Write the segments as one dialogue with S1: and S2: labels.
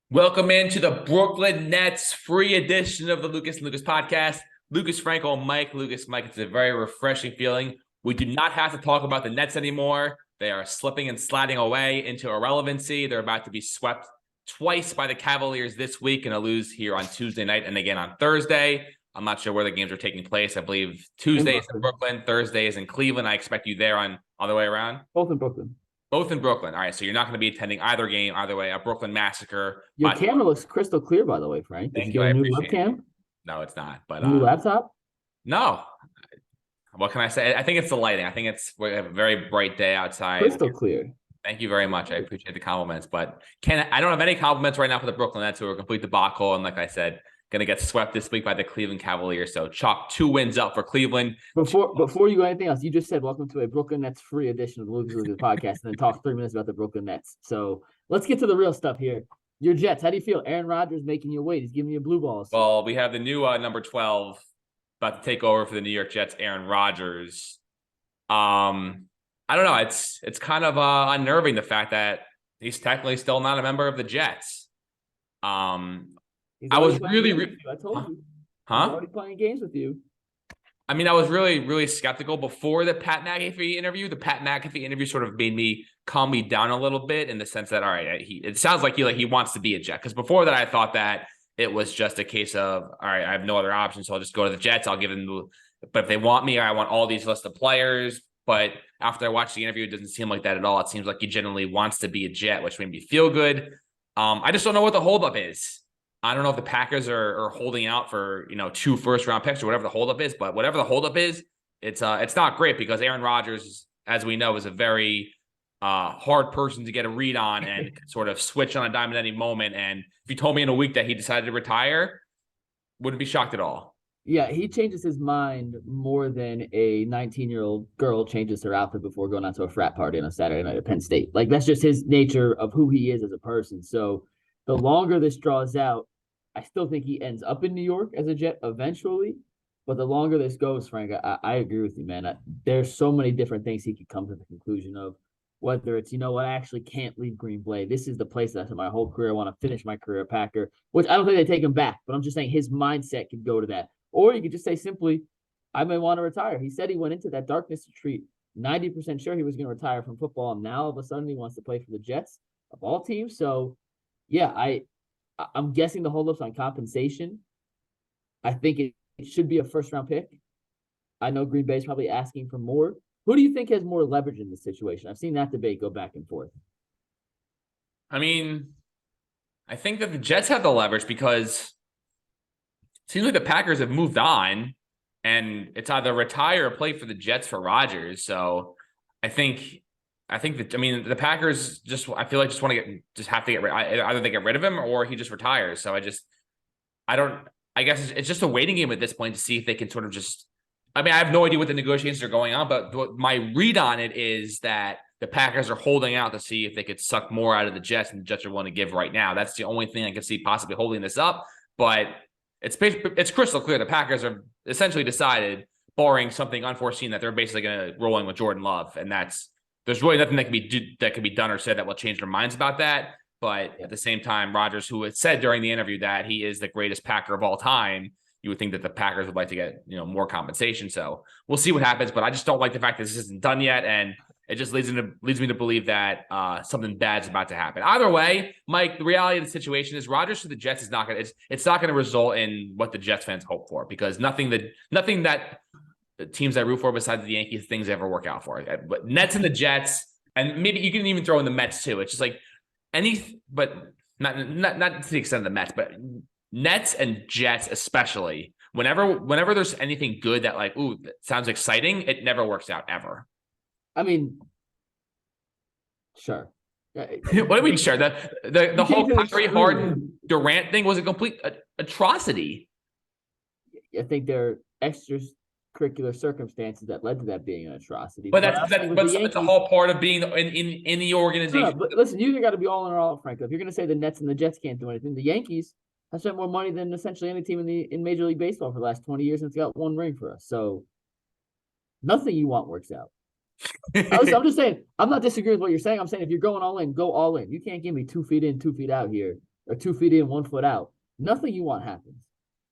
S1: Welcome into the Brooklyn Nets free edition of the Lucas and Lucas podcast. Lucas, Frankel, and Mike Lucas. Mike, it's a very refreshing feeling. We do not have to talk about the Nets anymore. They are slipping and sliding away into irrelevancy. They're about to be swept twice by the Cavaliers this week and a lose here on Tuesday night and again on Thursday. I'm not sure where the games are taking place. I believe Tuesday is in Brooklyn, Thursday is in Cleveland. I expect you there on the way around.
S2: Both in Brooklyn.
S1: Both in Brooklyn. All right, so you're not going to be attending either game, either way. A Brooklyn massacre.
S2: Your camera looks crystal clear, by the way, Frank.
S1: Thank
S2: you
S1: you.
S2: get
S1: I
S2: a new
S1: appreciate
S2: webcam?
S1: it. No, it's not. But
S2: new laptop?
S1: No. What can I say? I think it's the lighting. I think we have a very bright day outside.
S2: Crystal clear.
S1: Thank you very much. I appreciate the compliments, but I don't have any compliments right now for the Brooklyn Nets, who are a complete debacle. And like I said, going to get swept this week by the Cleveland Cavaliers. So chalk 2 wins up for Cleveland.
S2: Before you go anything else, you just said welcome to a Brooklyn Nets free edition of the Lucas Lucas podcast, and then talk 3 minutes about the Brooklyn Nets. So let's get to the real stuff here. Your Jets, how do you feel? Aaron Rodgers making you wait. He's giving you blue balls.
S1: Well, we have the new number 12 about to take over for the New York Jets, Aaron Rodgers. I don't know. It's kind of unnerving, the fact that he's technically still not a member of the Jets. I was really
S2: I told you.
S1: Huh?
S2: He's already playing games with you.
S1: I mean, I was really, really skeptical before the Pat McAfee interview. The Pat McAfee interview sort of made me calm me down a little bit, in the sense that, all right, it sounds like he wants to be a Jet. Because before that, I thought that it was just a case of, all right, I have no other option, so I'll just go to the Jets. I'll give them, but if they want me, I want all these list of players. But after I watched the interview, it doesn't seem like that at all. It seems like he genuinely wants to be a Jet, which made me feel good. I just don't know what the holdup is. I don't know if the Packers are holding out for 2 first-round picks or whatever the holdup is, but whatever the holdup is, it's not great, because Aaron Rodgers, as we know, is a very hard person to get a read on and sort of switch on a dime at any moment. And if you told me in a week that he decided to retire, wouldn't be shocked at all.
S2: Yeah, he changes his mind more than a 19-year-old girl changes her outfit before going out to a frat party on a Saturday night at Penn State. Like, that's just his nature of who he is as a person. So the longer this draws out, I still think he ends up in New York as a Jet eventually. But the longer this goes, Frank, I agree with you, man. There's so many different things he could come to the conclusion of. Whether it's, I actually can't leave Green Bay. This is the place that my whole career I want to finish my career at Packer, which I don't think they take him back. But I'm just saying his mindset could go to that. Or you could just say simply, I may want to retire. He said he went into that darkness retreat 90% sure he was going to retire from football. And now all of a sudden he wants to play for the Jets of all teams. So, yeah, I'm guessing the holdup's on compensation. I think it should be a first-round pick. I know Green Bay's probably asking for more. Who do you think has more leverage in this situation? I've seen that debate go back and forth.
S1: I mean, I think that the Jets have the leverage, because it seems like the Packers have moved on, and it's either retire or play for the Jets for Rodgers. So I think the Packers I feel like just have to get rid. Either they get rid of him or he just retires. So I guess it's just a waiting game at this point to see if they can sort of just. I mean, I have no idea what the negotiations are going on, but my read on it is that the Packers are holding out to see if they could suck more out of the Jets than the Jets are willing to give right now. That's the only thing I can see possibly holding this up. But it's crystal clear the Packers are essentially decided, barring something unforeseen, that they're basically going to roll in with Jordan Love, and there's really nothing that can be done or said that will change their minds about that. But at the same time, Rodgers, who had said during the interview that he is the greatest Packer of all time, you would think that the Packers would like to get more compensation. So we'll see what happens. But I just don't like the fact that this isn't done yet, and it just leads me to believe that something bad is about to happen. Either way, Mike, the reality of the situation is Rodgers to the Jets is not going to. It's not going to result in what the Jets fans hope for, because nothing that the teams I root for besides the Yankees things ever work out for. But Nets and the Jets, and maybe you can even throw in the Mets too. It's just like but not to the extent of the Mets, but Nets and Jets especially. Whenever there's anything good that that sounds exciting, it never works out ever.
S2: I mean, sure.
S1: What do we sure? The whole Kyrie Harden Durant thing was a complete atrocity.
S2: I think there are extracurricular circumstances that led to that being an atrocity.
S1: But that's a whole part of being in the organization.
S2: No, but listen, you got to be all in or all, Frank. If you're going to say the Nets and the Jets can't do anything, the Yankees have spent more money than essentially any team in Major League Baseball for the last 20 years, and it's got 1 ring for us. So nothing you want works out. I'm just saying, I'm not disagreeing with what you're saying. I'm saying if you're going all in, go all in. You can't give me 2 feet in, 2 feet out here or 2 feet in, 1 foot out. Nothing you want happens.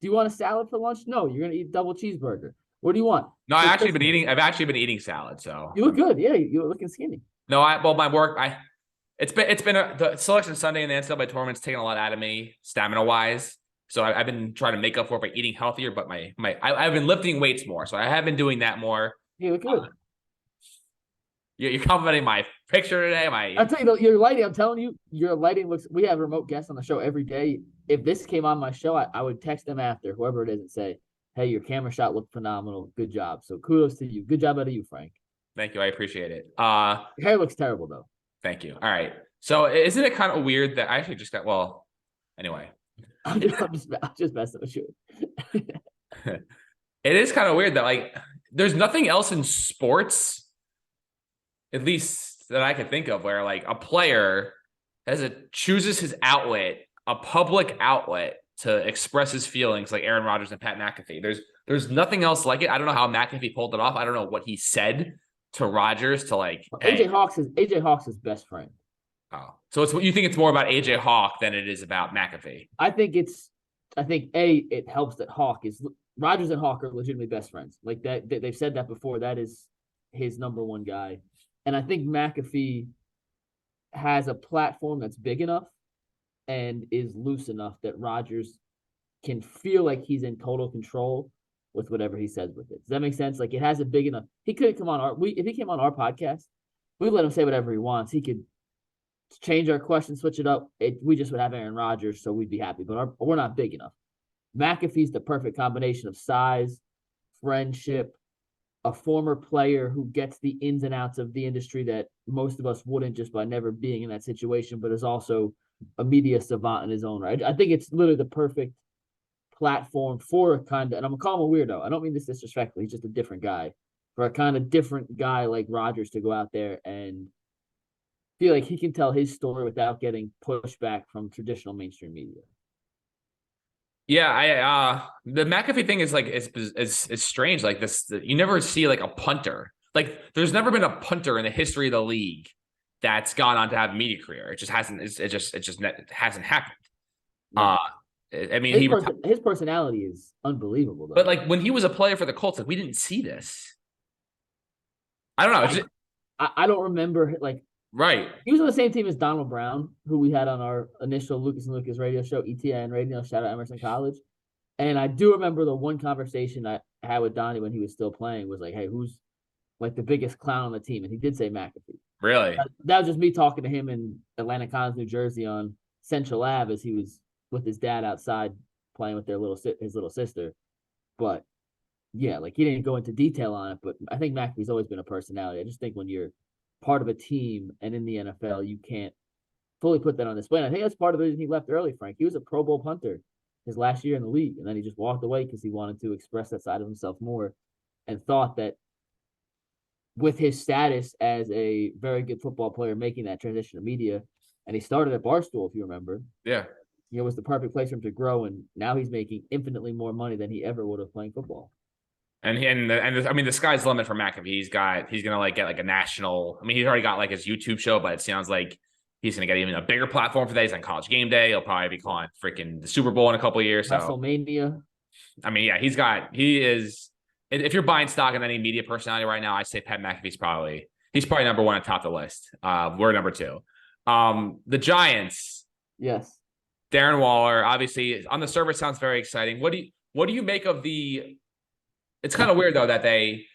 S2: Do you want a salad for lunch? No, you're gonna eat double cheeseburger. What do you want?
S1: No,
S2: For Christmas?
S1: I've actually been eating salad. So
S2: You look good. Yeah, you're looking skinny.
S1: no, my work, it's been the selection Sunday in the NCAA tournament's taken a lot out of me stamina wise. So I've been trying to make up for it by eating healthier, but I've been lifting weights more. So I have been doing that more.
S2: You look good.
S1: You're complimenting my picture today.
S2: I'll tell you though, your lighting, I'm telling you, your lighting looks, we have remote guests on the show every day. If this came on my show, I would text them after, whoever it is, and say, hey, your camera shot looked phenomenal. Good job. So kudos to you. Good job out of you, Frank.
S1: Thank you. I appreciate it.
S2: Your hair looks terrible though.
S1: Thank you. All right. So isn't it kind of weird that I actually just got, well, anyway.
S2: I'm just messing with you.
S1: It is kind of weird that like there's nothing else in sports, at least that I can think of, where like a player chooses his outlet, a public outlet, to express his feelings, like Aaron Rodgers and Pat McAfee. There's nothing else like it. I don't know how McAfee pulled it off. I don't know what he said to Rodgers to like, hey.
S2: AJ Hawk's his best friend.
S1: Oh, so you think it's more about AJ Hawk than it is about McAfee?
S2: I think it helps that Rodgers and Hawk are legitimately best friends. Like that, they've said that before. That is his number one guy. And I think McAfee has a platform that's big enough and is loose enough that Rodgers can feel like he's in total control with whatever he says with it. Does that make sense? Like it has a big enough. He could come on if he came on our podcast, we'd let him say whatever he wants. He could change our question, switch it up. We just would have Aaron Rodgers, so we'd be happy. But we're not big enough. McAfee's the perfect combination of size, friendship, a former player who gets the ins and outs of the industry that most of us wouldn't, just by never being in that situation, but is also a media savant in his own right. I think it's literally the perfect platform for a kind of, and I'm gonna call him a weirdo. I don't mean this disrespectfully. He's just a different guy. For a kind of different guy like Rodgers to go out there and feel like he can tell his story without getting pushback from traditional mainstream media.
S1: Yeah, the McAfee thing is like is strange. Like this, you never see like a punter. Like there's never been a punter in the history of the league that's gone on to have a media career. It just hasn't. It just hasn't happened.
S2: Yeah.
S1: I mean,
S2: his personality is unbelievable. Though.
S1: But like when he was a player for the Colts, like we didn't see this. I don't know.
S2: I don't remember like.
S1: Right.
S2: He was on the same team as Donald Brown, who we had on our initial Lucas and Lucas radio show, ETN Radio. Shout out Emerson College. And I do remember the one conversation I had with Donnie when he was still playing was like, hey, who's like the biggest clown on the team? And he did say McAfee.
S1: Really?
S2: That was just me talking to him in Atlantic Commons, New Jersey on Central Ave as he was with his dad outside playing with his little sister. But yeah, like he didn't go into detail on it, but I think McAfee's always been a personality. I just think when you're part of a team and in the NFL, you can't fully put that on display. And I think that's part of the reason he left early, Frank. He was a Pro Bowl punter his last year in the league, and then he just walked away because he wanted to express that side of himself more and thought that with his status as a very good football player making that transition to media, and he started at Barstool, if you remember.
S1: Yeah.
S2: It was the perfect place for him to grow, and now he's making infinitely more money than he ever would have playing football.
S1: And I mean, the sky's the limit for McAfee. He's gonna like get like a national. I mean, he's already got like his YouTube show, but it sounds like he's gonna get even a bigger platform for that. He's on College Game Day. He'll probably be calling freaking the Super Bowl in a couple of years. So
S2: WrestleMania.
S1: I mean, yeah, he is. If you're buying stock in any media personality right now, I say Pat McAfee's probably number one on top of the list. We're number two. The Giants.
S2: Yes.
S1: Darren Waller, obviously on the surface sounds very exciting. What do you make of the? It's kind of weird though that they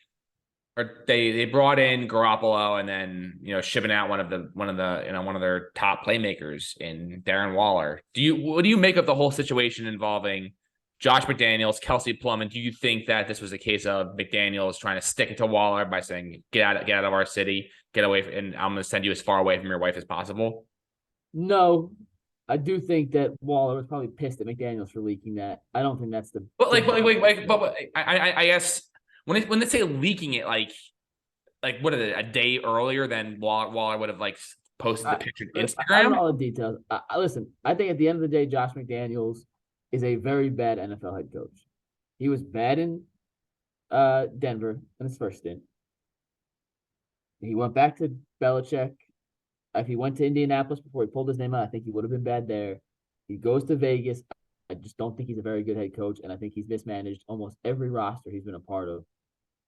S1: brought in Garoppolo and then shipping out one of their top playmakers in Darren Waller. What do you make of the whole situation involving Josh McDaniels, Kelsey Plum, and do you think that this was a case of McDaniels trying to stick it to Waller by saying get out of our city, get away, and I'm going to send you as far away from your wife as possible?
S2: No. I do think that Waller was probably pissed at McDaniels for leaking that. I don't think that's the.
S1: But I guess when they say leaking it, like what is it? A day earlier than Waller would have like posted the picture to Instagram.
S2: I don't know all the details. Listen, I think at the end of the day, Josh McDaniels is a very bad NFL head coach. He was bad in Denver in his first stint. He went back to Belichick. If he went to Indianapolis before he pulled his name out, I think he would have been bad there. He goes to Vegas. I just don't think he's a very good head coach, and I think he's mismanaged almost every roster he's been a part of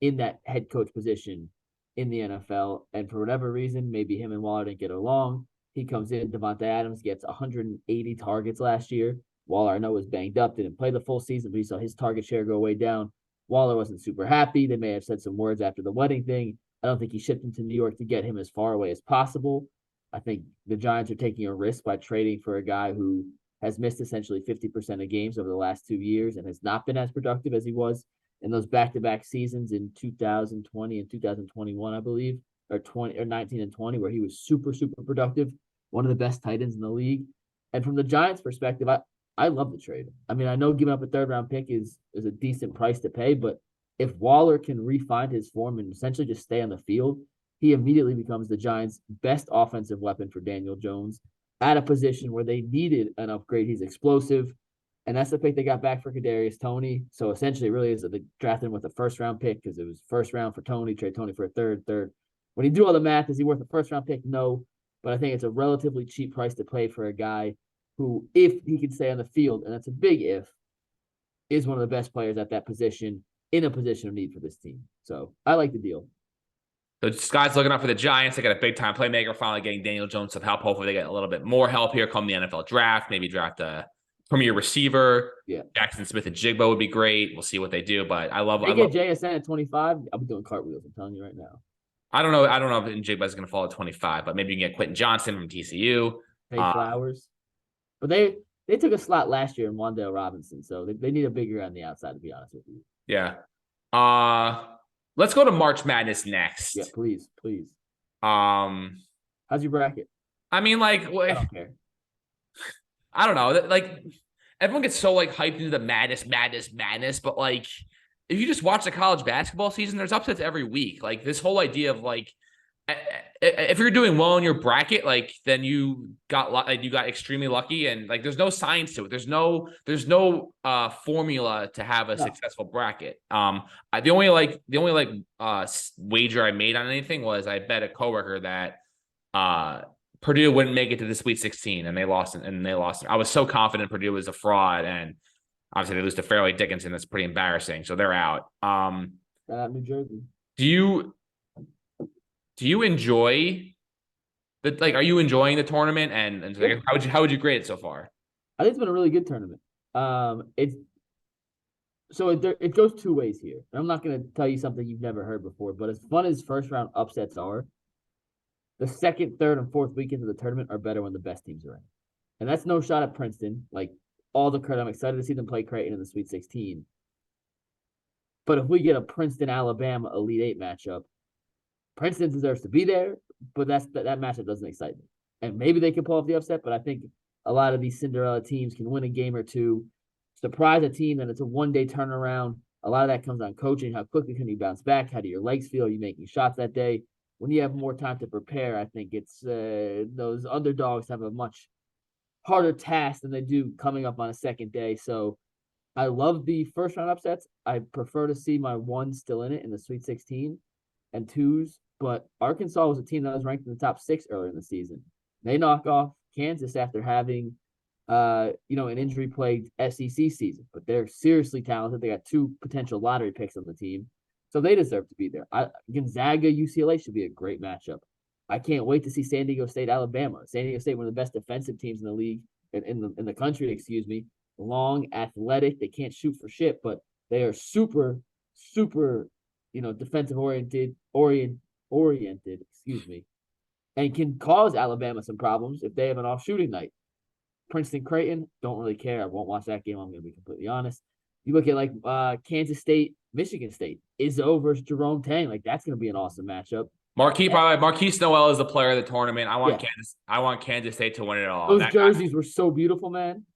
S2: in that head coach position in the NFL. And for whatever reason, maybe him and Waller didn't get along. He comes in, Devontae Adams gets 180 targets last year. Waller, I know, was banged up, didn't play the full season, but he saw his target share go way down. Waller wasn't super happy. They may have said some words after the wedding thing. I don't think he shipped him to New York to get him as far away as possible. I think the Giants are taking a risk by trading for a guy who has missed essentially 50% of games over the last 2 years and has not been as productive as he was in those back-to-back seasons in 2020 and 2021, I believe, or 19 and 20, where he was super, super productive, one of the best tight ends in the league. And from the Giants' perspective, I love the trade. I mean, I know giving up a third-round pick is a decent price to pay, but if Waller can refine his form and essentially just stay on the field, he immediately becomes the Giants' best offensive weapon for Daniel Jones at a position where they needed an upgrade. He's explosive, and that's the pick they got back for Kadarius Toney. So essentially, it really is they drafted him with a first-round pick because it was first round for Toney, trade Toney for a third. When you do all the math, is he worth a first-round pick? No, but I think it's a relatively cheap price to pay for a guy who, if he can stay on the field, and that's a big if, is one of the best players at that position in a position of need for this team. So I like the deal.
S1: So Scott's looking up for the Giants. They got a big-time playmaker finally getting Daniel Jones some help. Hopefully they get a little bit more help here come the NFL draft. Maybe draft a premier receiver.
S2: Yeah.
S1: Jackson Smith and Jigba would be great. We'll see what they do. But I love
S2: JSN at 25. I'll be doing cartwheels, I'm telling you right now.
S1: I don't know if Jigba is going to fall at 25, but maybe you can get Quentin Johnson from TCU.
S2: Pay Flowers. But they took a slot last year in Wan'Dale Robinson, so they need a bigger on the outside, to be honest with you.
S1: Yeah. Let's go to March Madness next.
S2: Yeah, please. How's your bracket?
S1: I mean, like,
S2: I don't care.
S1: I don't know. Like, everyone gets so like hyped into the madness, but like, if you just watch the college basketball season, there's upsets every week. Like this whole idea of like, if you're doing well in your bracket, like then you got extremely lucky, and like there's no science to it. There's no formula to have a successful bracket. The only wager I made on anything was I bet a coworker that Purdue wouldn't make it to the Sweet 16, and they lost. I was so confident Purdue was a fraud, and obviously they lose to Fairleigh Dickinson. That's pretty embarrassing. So they're out.
S2: New Jersey.
S1: Do you enjoy are you enjoying the tournament, and
S2: Yeah.
S1: how would you grade it so far?
S2: I think it's been a really good tournament. It goes two ways here. And I'm not going to tell you something you've never heard before, but as fun as first round upsets are, the second, third, and fourth weekends of the tournament are better when the best teams are in. And that's no shot at Princeton. Like all the credit, I'm excited to see them play Creighton in the Sweet 16. But if we get a Princeton-Alabama Elite Eight matchup, Princeton deserves to be there, but that matchup doesn't excite me. And maybe they can pull off the upset, but I think a lot of these Cinderella teams can win a game or two, surprise a team, and it's a one-day turnaround. A lot of that comes on coaching. How quickly can you bounce back? How do your legs feel? Are you making shots that day? When you have more time to prepare, I think it's those underdogs have a much harder task than they do coming up on a second day. So I love the first round upsets. I prefer to see my ones still in it in the Sweet 16 and twos, but Arkansas was a team that was ranked in the top 6 earlier in the season. They knock off Kansas after having, an injury-plagued SEC season, but they're seriously talented. They got 2 potential lottery picks on the team, so they deserve to be there. Gonzaga, UCLA should be a great matchup. I can't wait to see San Diego State, Alabama. San Diego State, one of the best defensive teams in the league, in the country, excuse me. Long, athletic. They can't shoot for shit, but they are super, super, defensive oriented, excuse me, and can cause Alabama some problems if they have an off shooting night. Princeton, Creighton, don't really care. I won't watch that game. I'm going to be completely honest. You look at Kansas State, Michigan State, Izzo versus Jerome Tang. Like that's going to be an awesome matchup.
S1: Marquise Noel is the player of the tournament. I want Kansas State to win it all.
S2: Those jerseys were so beautiful, man.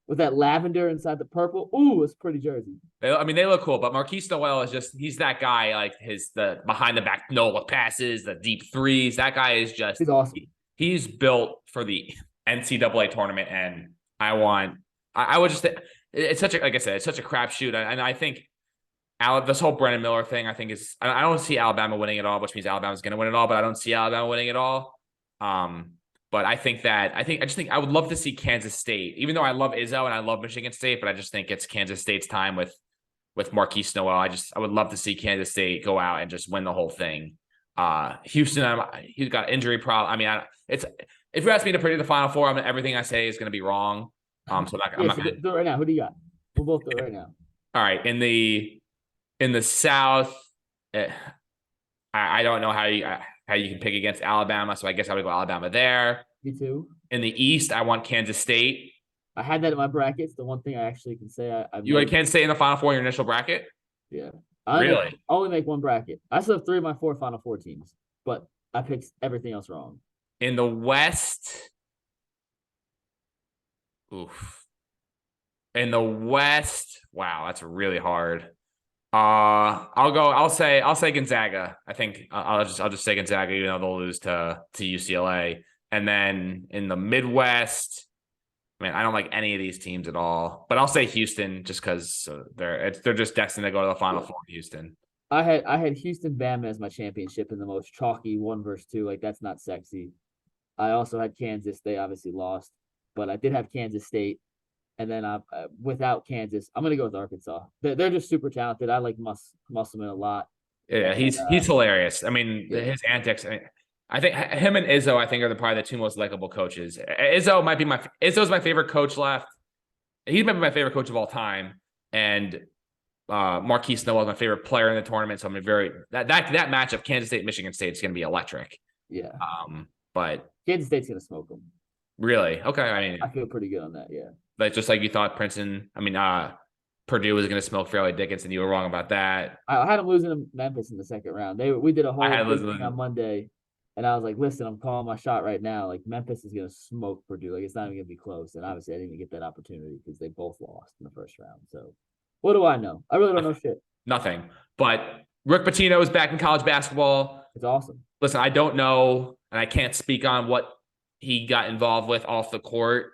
S2: With that lavender inside the purple. Ooh, it's pretty jersey.
S1: They look cool, but Marquise Noel is he's that guy, like the behind the back no passes, the deep threes. That guy is just,
S2: he's awesome.
S1: He's built for the NCAA tournament, and it's such a, like I said, it's such a crapshoot. And I think this whole Brennan Miller thing, I think I don't see Alabama winning it all, which means Alabama's going to win it all, but I don't see Alabama winning it all. But I just think I would love to see Kansas State, even though I love Izzo and I love Michigan State, but I just think it's Kansas State's time with Marquise Noel. I would love to see Kansas State go out and just win the whole thing. Houston, he's got injury problem. I mean, if you ask me to predict the Final Four, everything I say is going to be wrong. So I'm not gonna
S2: do it right now. Who do you got? We'll both do it right now.
S1: All right, in the South, I don't know how you can pick against Alabama, so I guess I would go Alabama there.
S2: Me too.
S1: In the East, I want Kansas State.
S2: I had that in my brackets. The one thing I actually can say
S1: you had Kansas State in the Final Four in your initial bracket?
S2: Yeah.
S1: Really?
S2: I only make one bracket. I still have 3 of my 4 Final Four teams, but I picked everything else wrong.
S1: In the West, oof. In the West, wow, that's really hard. I'll say Gonzaga. I think I'll just say Gonzaga, even though they'll lose to UCLA. And then in the Midwest, man, I don't like any of these teams at all. But I'll say Houston just because they're just destined to go to the Final Four. Houston.
S2: I had Houston Bama as my championship in the most chalky 1 versus 2. Like, that's not sexy. I also had Kansas. They obviously lost, but I did have Kansas State. And then without Kansas, I'm gonna go with Arkansas. They're just super talented. I like Musselman a lot.
S1: Yeah, he's hilarious. I mean, his antics. I think him and Izzo, I think, are probably the 2 most likable coaches. Izzo's my favorite coach left. He might be my favorite coach of all time, and Marquise Noel is my favorite player in the tournament. So I'm that matchup, Kansas State Michigan State, is going to be electric.
S2: Yeah.
S1: But
S2: Kansas State's going to smoke them.
S1: Really? Okay. I mean,
S2: I feel pretty good on that. Yeah.
S1: Like just like you thought Princeton. I mean, Purdue was going to smoke Fairleigh Dickinson. You were wrong about that.
S2: I had them losing to Memphis in the second round. We did a whole thing on Monday, and I was like, "Listen, I'm calling my shot right now. Like Memphis is going to smoke Purdue. Like it's not even going to be close." And obviously, I didn't even get that opportunity because they both lost in the first round. So, what do I know? I really don't know shit.
S1: Nothing. But Rick Pitino is back in college basketball.
S2: It's awesome.
S1: Listen, I don't know, and I can't speak on what he got involved with off the court.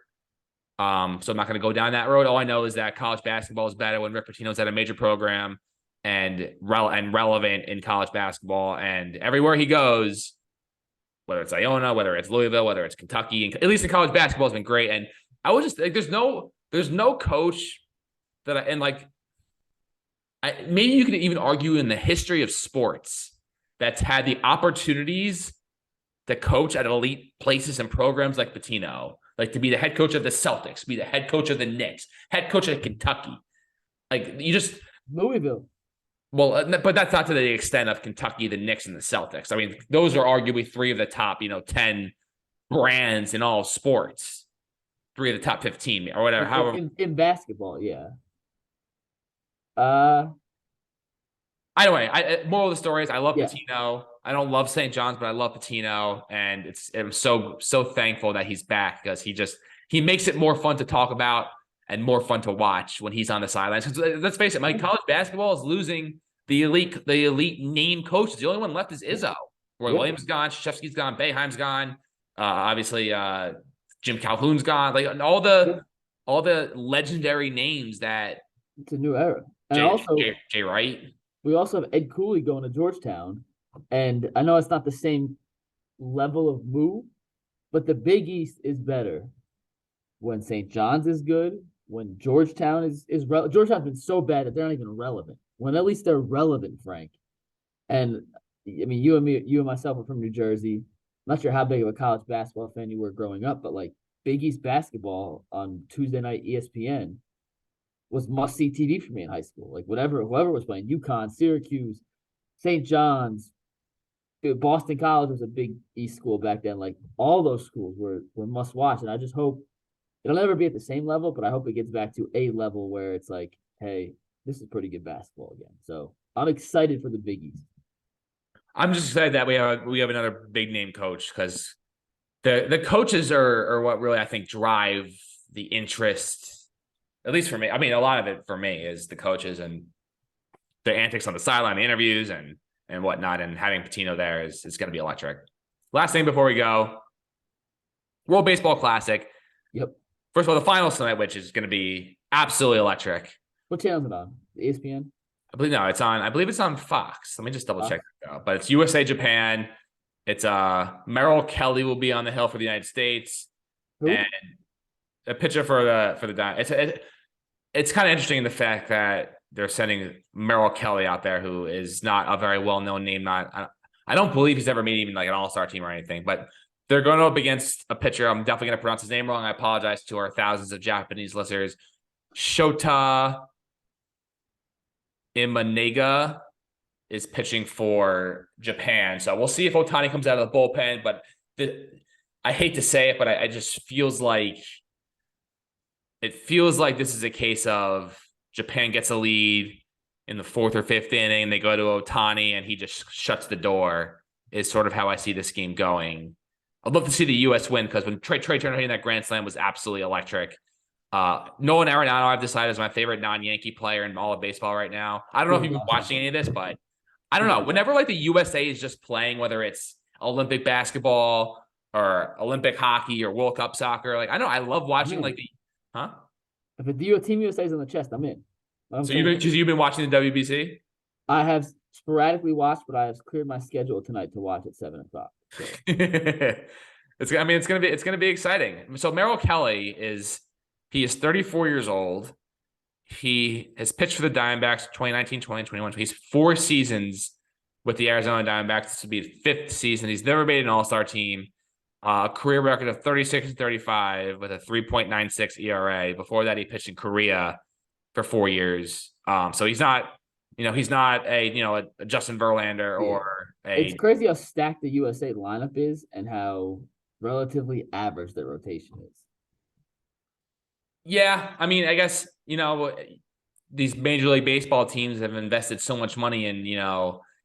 S1: So I'm not going to go down that road. All I know is that college basketball is better when Rick Pitino's at a major program and relevant in college basketball. And everywhere he goes, whether it's Iona, whether it's Louisville, whether it's Kentucky, and at least in college basketball has been great. And I was just like, there's no coach that maybe you could even argue in the history of sports that's had the opportunities to coach at elite places and programs like Pitino. Like to be the head coach of the Celtics, be the head coach of the Knicks, head coach of Kentucky. Like you just
S2: Louisville.
S1: Well, but that's not to the extent of Kentucky, the Knicks, and the Celtics. I mean, those are arguably 3 of the top, 10 brands in all of sports. 3 of the top 15 or whatever. However,
S2: in basketball, yeah.
S1: Anyway, moral of the story is I love Pitino. I don't love St. John's, but I love Pitino, and I'm so thankful that he's back because he makes it more fun to talk about and more fun to watch when he's on the sidelines. Because let's face it, my college basketball is losing the elite name coaches. The only one left is Izzo. Roy Williams is gone, Krzyzewski's gone, Boeheim's gone. Obviously, Jim Calhoun's gone. Like all the legendary names that
S2: it's a new era. And
S1: Jay Wright.
S2: We also have Ed Cooley going to Georgetown. And I know it's not the same level of move, but the Big East is better when St. John's is good, when Georgetown is Georgetown's been so bad that they're not even relevant. When at least they're relevant, Frank. And I mean, you and myself are from New Jersey. I'm not sure how big of a college basketball fan you were growing up, but like Big East basketball on Tuesday night ESPN was must-see TV for me in high school. Like whoever was playing, UConn, Syracuse, St. John's, Boston College was a big East school back then. Like all those schools were must-watch, and I just hope it'll never be at the same level, but I hope it gets back to a level where it's like, hey, this is pretty good basketball again. So I'm excited for the Big East.
S1: I'm just excited that we have another big name coach because the coaches are what really I think drive the interest, at least for me. I mean, a lot of it for me is the coaches and the antics on the sideline, the interviews and whatnot, and having Pitino there is going to be electric. Last thing before we go, World Baseball Classic.
S2: Yep.
S1: First of all, the finals tonight, which is going to be absolutely electric.
S2: What channel is it on? ESPN?
S1: I believe it's on Fox. Let me just double check that out. But it's USA Japan. It's Merrill Kelly will be on the hill for the United States,
S2: Who?
S1: and a pitcher for the it's kind of interesting in the fact that they're sending Merrill Kelly out there, who is not a very well known name. I don't believe he's ever made even like an all-star team or anything, but they're going up against a pitcher. I'm definitely going to pronounce his name wrong. I apologize to our thousands of Japanese listeners. Shota Imanega is pitching for Japan. So we'll see if Ohtani comes out of the bullpen, but I hate to say it, but I just feels like this is a case of Japan gets a lead in the 4th or 5th inning. They go to Ohtani and he just shuts the door, is sort of how I see this game going. I'd love to see the U.S. win because when Trey Turner hitting that grand slam was absolutely electric. Nolan Arenado, I've decided, is my favorite non-Yankee player in all of baseball right now. I don't know if you've been watching any of this, but I don't know. Whenever like the USA is just playing, whether it's Olympic basketball or Olympic hockey or World Cup soccer, like I love watching like the
S2: If the Team USA is on the chest, I'm in.
S1: So you've been watching the WBC?
S2: I have sporadically watched, but I have cleared my schedule tonight to watch at 7:00. So.
S1: It's gonna be exciting. So Merrill Kelly is 34 years old. He has pitched for the Diamondbacks 2019, 2021. So he's 4 seasons with the Arizona Diamondbacks. This will be his 5th season. He's never made an all-star team. Career record of 36-35 with a 3.96 ERA. Before that, he pitched in Korea for 4 years. So he's not a Justin Verlander or a.
S2: It's crazy how stacked the USA lineup is and how relatively average their rotation is.
S1: Yeah, I mean, I guess, these Major League Baseball teams have invested so much money in,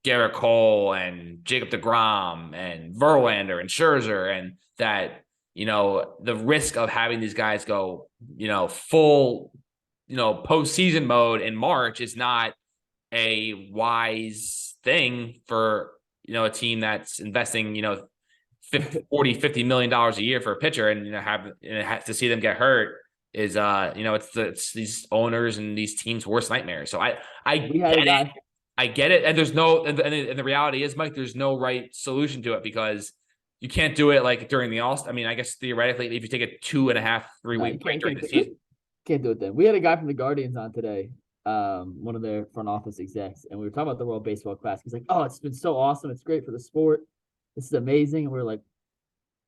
S1: Garrett Cole and Jacob deGrom and Verlander and Scherzer, and that, the risk of having these guys go, full, postseason mode in March is not a wise thing for, a team that's investing, $50 million a year for a pitcher, and, have to see them get hurt is it's these owners and these teams' worst nightmares. So I get it, and there's no, and the reality is, Mike, there's no right solution to it because you can't do it like during the All-Star. I mean, I guess theoretically, if you take a 2.5-3 week break during the season,
S2: can't do it then. We had a guy from the Guardians on today, one of their front office execs, and we were talking about the World Baseball Classic. He's like, "Oh, it's been so awesome. It's great for the sport. This is amazing." And we're like,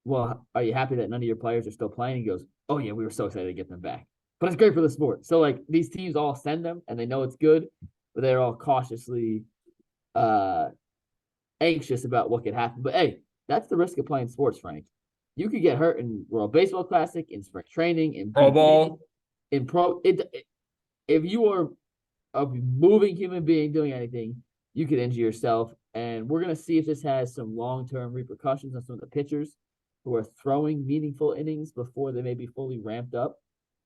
S2: "Well, are you happy that none of your players are still playing?" He goes, "Oh yeah, we were so excited to get them back. But it's great for the sport." So like these teams all send them and they know it's good, but they're all cautiously anxious about what could happen. But hey, that's the risk of playing sports, Frank. You could get hurt in World Baseball Classic, in spring training, in
S1: Pro Bowl,
S2: in pro. If you are a moving human being doing anything, you could injure yourself. And we're gonna see if this has some long-term repercussions on some of the pitchers who are throwing meaningful innings before they may be fully ramped up,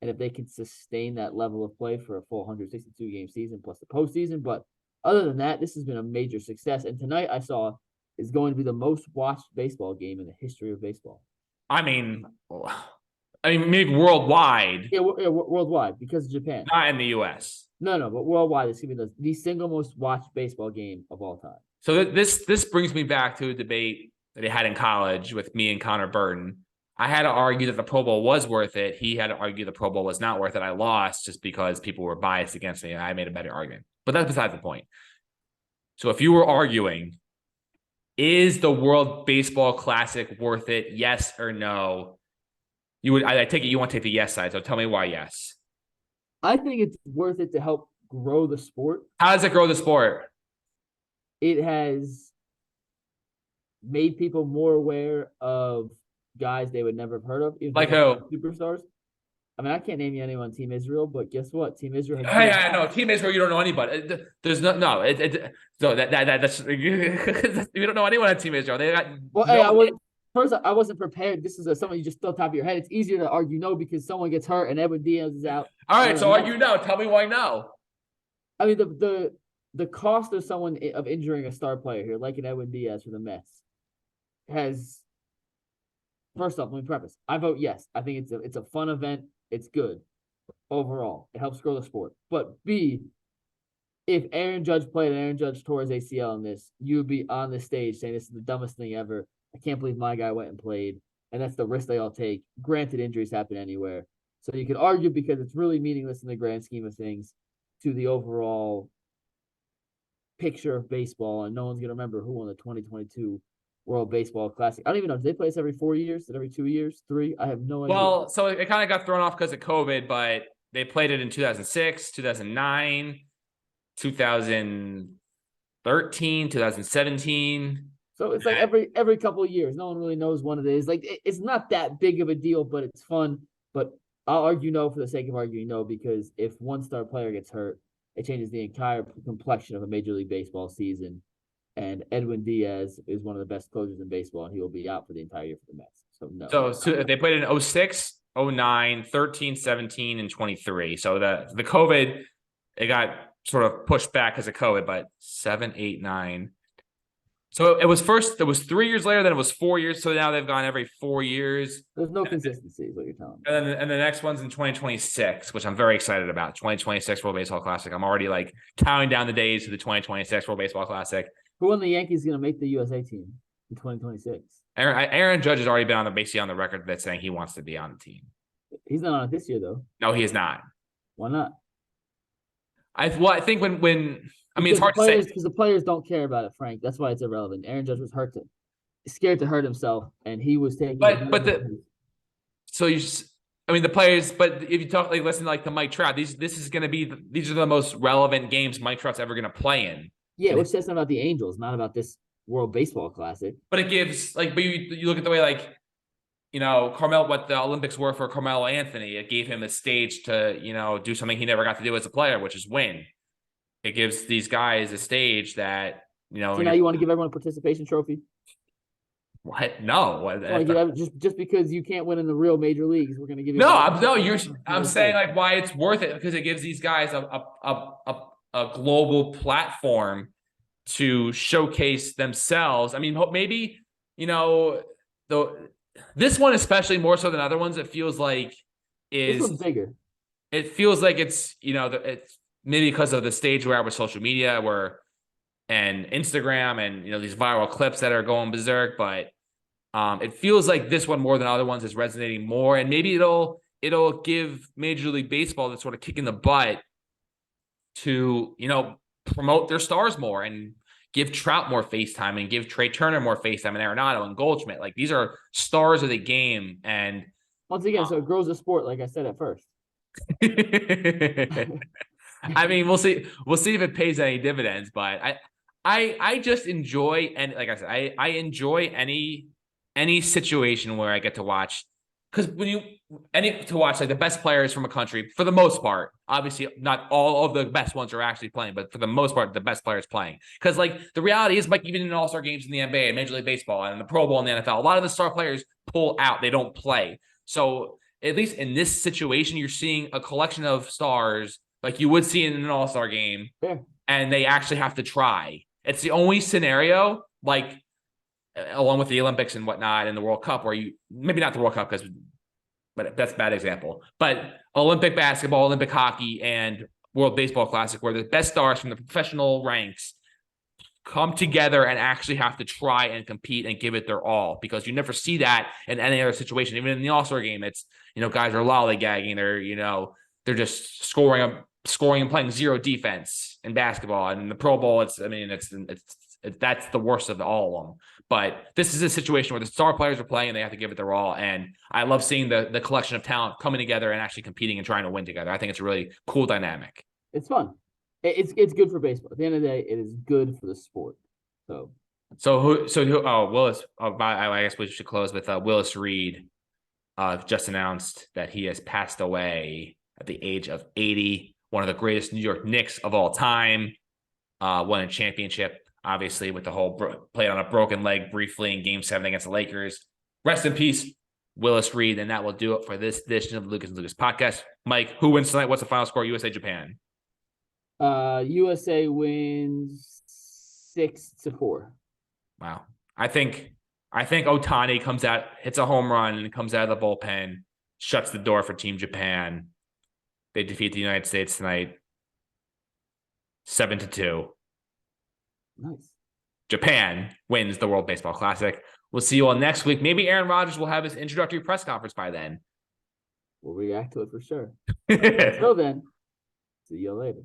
S2: and if they can sustain that level of play for a full 162-game season plus the postseason. But other than that, this has been a major success. And tonight I saw is going to be the most watched baseball game in the history of baseball.
S1: I mean, maybe worldwide.
S2: Yeah, worldwide because of Japan.
S1: Not in the U.S.
S2: No, but worldwide, it's going to be the single most watched baseball game of all time.
S1: So this brings me back to a debate that he had in college with me and Connor Burton. I had to argue that the Pro Bowl was worth it. He had to argue the Pro Bowl was not worth it. I lost just because people were biased against me. I made a better argument. But that's besides the point. So if you were arguing, is the World Baseball Classic worth it? Yes or no? I take it you want to take the yes side. So tell me why yes.
S2: I think it's worth it to help grow the sport.
S1: How does it grow the sport?
S2: It has made people more aware of guys they would never have heard of.
S1: Like who?
S2: Superstars. I mean, I can't name you anyone on Team Israel, but guess what? Team Israel.
S1: Hey, I know Team Israel. You don't know anybody. There's that's you don't know anyone on Team Israel. They got
S2: I wasn't prepared. This is something you just throw top of your head. It's easier to argue no because someone gets hurt and Edwin Diaz is out.
S1: All right, so argue no. Tell me why no.
S2: I mean, the cost of someone of injuring a star player here, like an Edwin Diaz for the Mets, has. First off, let me preface. I vote yes. I think it's a fun event. It's good overall. It helps grow the sport. But B, if Aaron Judge played and Aaron Judge tore his ACL in this, you would be on the stage saying this is the dumbest thing ever. I can't believe my guy went and played. And that's the risk they all take. Granted, injuries happen anywhere. So you could argue because it's really meaningless in the grand scheme of things to the overall picture of baseball. And no one's going to remember who won the 2022 World Baseball Classic. I don't even know. Do they play this every 4 years? Is it every 2 years? 3? I have no idea.
S1: Well, so it kind of got thrown off because of COVID, but they played it in 2006, 2009, 2013, 2017.
S2: So it's like every couple of years. No one really knows when it is. Like it's not that big of a deal, but it's fun. But I'll argue no for the sake of arguing no, because if one star player gets hurt, it changes the entire complexion of a Major League Baseball season. And Edwin Diaz is one of the best closers in baseball, and he will be out for the entire year for the Mets. So no.
S1: So they played in 06, 09, 13, 17, and 23. So the COVID, it got sort of pushed back because of COVID, but 7, 8, 9. So it was 3 years later, then it was 4 years. So now they've gone every 4 years.
S2: There's no consistency, is what you're telling me.
S1: And the next one's in 2026, which I'm very excited about. 2026 World Baseball Classic. I'm already like counting down the days to the 2026 World Baseball Classic.
S2: Who on the Yankees going to make the USA team in 2026?
S1: Aaron Judge has already been basically on the record that's saying he wants to be on the team.
S2: He's not on it this year, though.
S1: No, he is not.
S2: Why not?
S1: I think when I mean, it's hard to say
S2: because the players don't care about it, Frank. That's why it's irrelevant. Aaron Judge was scared to hurt himself, and he was taking.
S1: The players. But if you listen to Mike Trout, these are the most relevant games Mike Trout's ever going to play in.
S2: Yeah, which says something about the Angels, not about this World Baseball Classic.
S1: But it gives but you look at the way Carmelo, what the Olympics were for Carmelo Anthony. It gave him a stage to do something he never got to do as a player, which is win. It gives these guys a stage that
S2: So now you want to give everyone a participation trophy?
S1: What? No.
S2: Just because you can't win in the real major leagues, we're going to give you.
S1: I'm saying why it's worth it, because it gives these guys a global platform to showcase themselves. I mean, maybe this one especially more so than other ones. It feels like
S2: this one's bigger.
S1: It feels like it's it's maybe because of the stage we're at with social media, and Instagram, and these viral clips that are going berserk. But it feels like this one more than other ones is resonating more, and maybe it'll give Major League Baseball this sort of kick in the butt to promote their stars more and give Trout more face time and give Trey Turner more face time and Arenado and Goldschmidt. Like, these are stars of the game, and
S2: once again, so it grows the sport, like I said at first.
S1: I mean, we'll see if it pays any dividends, but I just enjoy, and like I said, I enjoy any situation where I get to watch, because to watch the best players from a country, for the most part. Obviously, not all of the best ones are actually playing, but for the most part, the best players playing. Because the reality is, even in All-Star games in the NBA and Major League Baseball and the Pro Bowl in the NFL, a lot of the star players pull out; they don't play. So at least in this situation, you're seeing a collection of stars like you would see in an All-Star game, and they actually have to try. It's the only scenario, along with the Olympics and whatnot and the World Cup, where maybe not the World Cup, but that's a bad example, but Olympic basketball, Olympic hockey, and World Baseball Classic, where the best stars from the professional ranks come together and actually have to try and compete and give it their all, because you never see that in any other situation. Even in the All-Star game, it's, guys are lollygagging. They're just scoring and playing zero defense in basketball. And in the Pro Bowl, that's the worst of all of them. But this is a situation where the star players are playing and they have to give it their all. And I love seeing the collection of talent coming together and actually competing and trying to win together. I think it's a really cool dynamic.
S2: It's fun. It's good for baseball. At the end of the day, it is good for the sport. Willis. I guess we should close with Willis Reed.
S1: Just announced that he has passed away at the age of 80. One of the greatest New York Knicks of all time. Won a championship, obviously, with the whole played on a broken leg briefly in Game 7 against the Lakers. Rest in peace, Willis Reed. And that will do it for this edition of the Lucas and Lucas podcast. Mike, who wins tonight? What's the final score? USA, Japan.
S2: USA wins 6-4.
S1: Wow. I think Ohtani comes out, hits a home run, and comes out of the bullpen, shuts the door for Team Japan. They defeat the United States tonight, 7-2.
S2: Nice.
S1: Japan wins the World Baseball Classic. We'll see you all next week. Maybe Aaron Rodgers will have his introductory press conference by then.
S2: We'll react to it for sure. Until then, see you later.